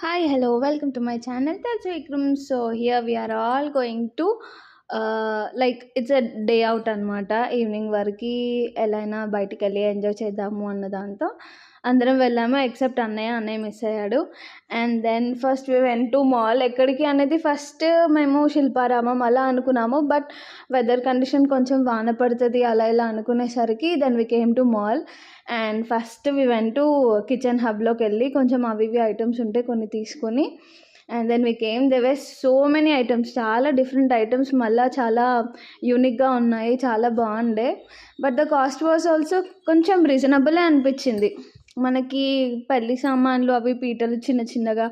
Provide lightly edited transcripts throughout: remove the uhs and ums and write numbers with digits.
Hi, hello, welcome to my channel. That's Vikram. So here we are all going to it's a day out అనమాట. Evening వరకు ఎలా అయినా బయటికి వెళ్ళి enjoy చేద్దాము అన్న దాంతో అందరం వెళ్ళాము. ఎక్సెప్ట్ అన్నయ్య మిస్ అయ్యాడు. And then first we went to mall. ఎక్కడికి అనేది ఫస్ట్ మేము శిల్పారామం అలా అనుకున్నాము. బట్ వెదర్ కండిషన్ కొంచెం వాన పడుతుంది అలా ఇలా అనుకునేసరికి then we came to mall. And first we went to kitchen హబ్లోకి వెళ్ళి కొంచెం అవి ఇవి ఐటమ్స్ ఉంటే కొన్ని తీసుకొని and then we came they way so many items, చాలా డిఫరెంట్ ఐటమ్స్, మళ్ళీ చాలా యూనిక్గా ఉన్నాయి, చాలా బాగుండే. But the cost was also కొంచెం రీజనబులే అనిపించింది. మనకి పెళ్లి సామాన్లు అవి పీటలు చిన్న చిన్నగా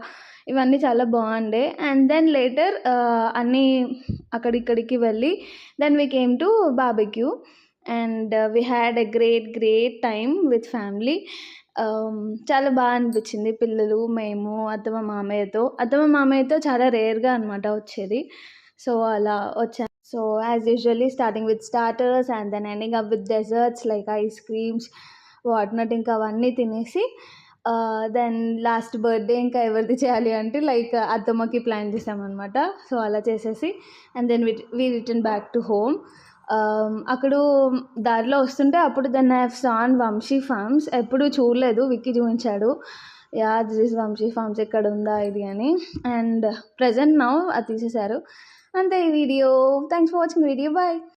ఇవన్నీ చాలా బాగుండే. అండ్ దెన్ లేటర్ అన్నీ అక్కడిక్కడికి వెళ్ళి then we came to barbecue and we had a great time with family. చాలా బాగా అనిపించింది. పిల్లలు, మేము, అత్తమ్మ మామయ్యతో చాలా రేర్గా అనమాట వచ్చేది. సో అలా వచ్చా. So as usually starting with starters and then ending up with desserts like ice creams whatnot, ఇంకా అవన్నీ తినేసి దెన్ లాస్ట్ బర్త్డే ఇంకా ఎవరిది చేయాలి అంటే లైక్ అత్తమ్మకి ప్లాన్ చేసామన్నమాట. సో అలా చేసేసి and then we return back to home. అక్కడ దారిలో వస్తుంటే అప్పుడు then I have seen Vamsi farms. ఎప్పుడు చూడలేదు, విక్కీ చూపించాడు. Yeah this is Vamsi farms, ఎక్కడ ఉందా ఇది అని. అండ్ ప్రజెంట్ నౌ అది తీసేశారు. అంతే ఈ video. Thanks for watching video. Bye.